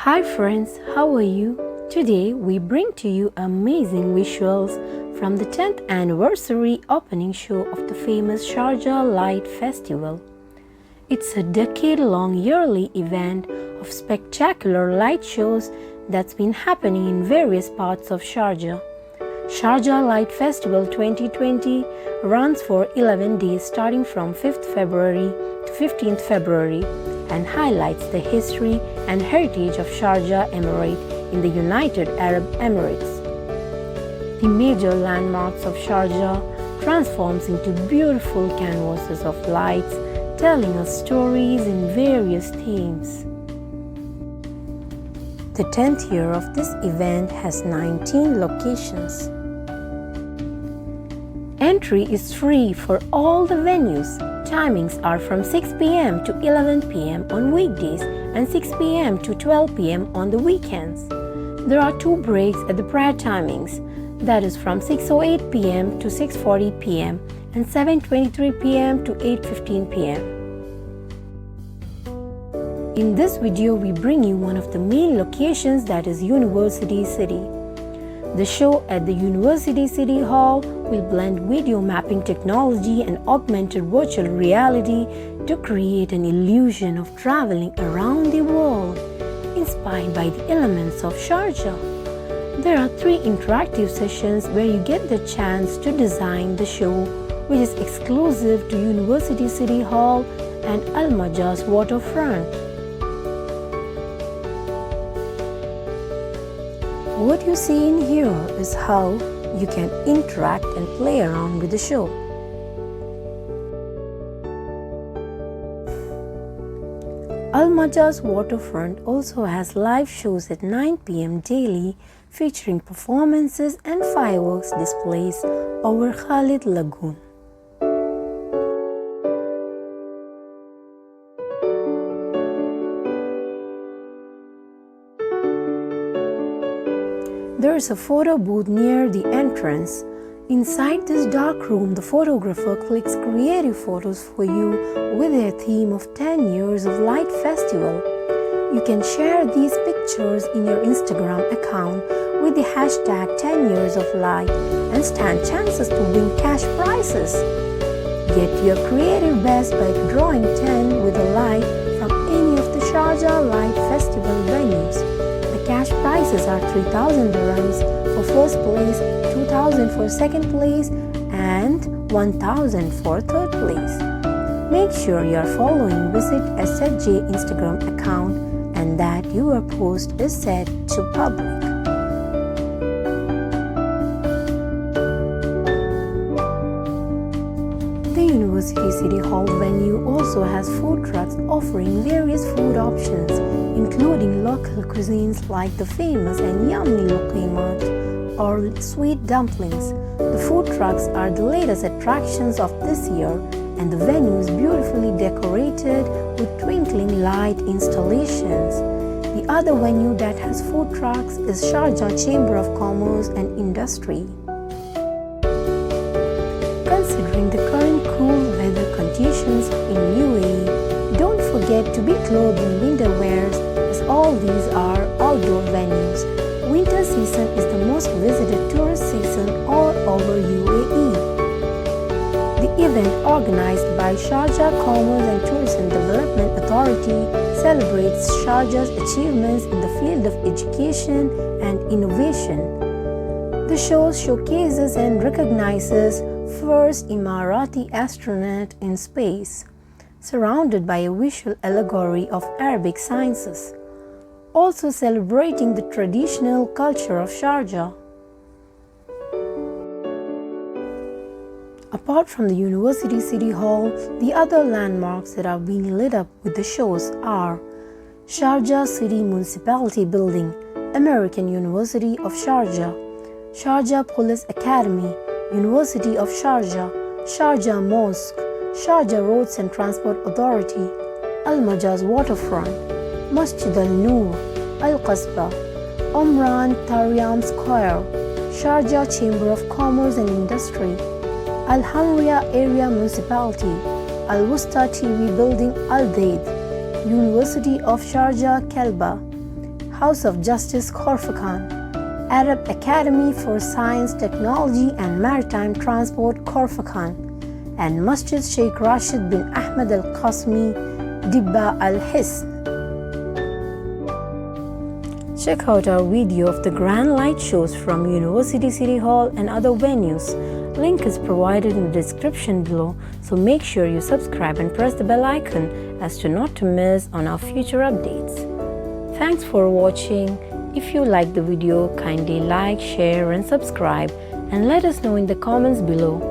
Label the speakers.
Speaker 1: Hi friends, how are you? Today we bring to you amazing visuals from the 10th anniversary opening show of the famous Sharjah Light Festival. It's a decade-long yearly event of spectacular light shows that's been happening in various parts of Sharjah. Sharjah Light Festival 2020 runs for 11 days starting from 5th February to 15th February and highlights the history and heritage of Sharjah Emirate in the United Arab Emirates. The major landmarks of Sharjah transforms into beautiful canvases of lights telling us stories in various themes. The 10th year of this event has 19 locations. Entry is free for all the venues. Timings are from 6 p.m. to 11 p.m. on weekdays and 6 p.m. to 12 p.m. on the weekends. There are 2 breaks at the prayer timings, that is from 6:08 p.m. to 6:40 p.m. and 7:23 p.m. to 8:15 p.m. In this video, we bring you one of the main locations, that is University City. The show at the University City Hall will blend video mapping technology and augmented virtual reality to create an illusion of traveling around the world, inspired by the elements of Sharjah. There are 3 interactive sessions where you get the chance to design the show, which is exclusive to University City Hall and Al Majaz waterfront. What you see in here is how you can interact and play around with the show. Al Majaz waterfront also has live shows at 9 p.m. daily featuring performances and fireworks displays over Khalid Lagoon. There is a photo booth near the entrance. Inside this dark room, the photographer clicks creative photos for you with their theme of 10 years of Light Festival. You can share these pictures in your Instagram account with the hashtag 10 years of light and stand chances to win cash prizes. Get your creative best by drawing 10 with a light from any of the Sharjah Light Festival venues. The cash prizes are 3,000 dirhams for first place, 2,000 for second place, and 1,000 for third place. Make sure you are following Visit SHJ Instagram account and that your post is set to public. The University City Hall venue also has food trucks offering various food options, including local cuisines like the famous and yummy loqimat or sweet dumplings. The food trucks are the latest attractions of this year, and the venue is beautifully decorated with twinkling light installations. The other venue that has food trucks is Sharjah Chamber of Commerce and Industry. Considering the current cool weather conditions in UAE, don't forget to be clothed in winter wears, as all these are outdoor venues. Winter season is the most visited tourist season all over UAE. The event, organized by Sharjah Commerce and Tourism Development Authority, celebrates Sharjah's achievements in the field of education and innovation. The show showcases and recognizes first Emirati astronaut in space, surrounded by a visual allegory of Arabic sciences, also celebrating the traditional culture of Sharjah. Apart from the University City Hall, the other landmarks that are being lit up with the shows are Sharjah City Municipality Building, American University of Sharjah, Sharjah Police Academy, University of Sharjah, Sharjah Mosque, Sharjah Roads and Transport Authority, Al Majaz Waterfront, Masjid Al Noor, Al Qasbah, Omran Taryam Square, Sharjah Chamber of Commerce and Industry, Al Hamria Area Municipality, Al Wusta TV Building Al Daid, University of Sharjah Kelba, House of Justice Corfacan, Arab Academy for Science, Technology and Maritime Transport Corfacan, and Masjid Sheikh Rashid bin Ahmed Al Qasmi, Dibba Al Hisn. Check out our video of the grand light shows from University City Hall and other venues. Link is provided in the description below, so make sure you subscribe and press the bell icon as to not to miss on our future updates. Thanks for watching. If you like the video, kindly like, share and subscribe, and let us know in the comments below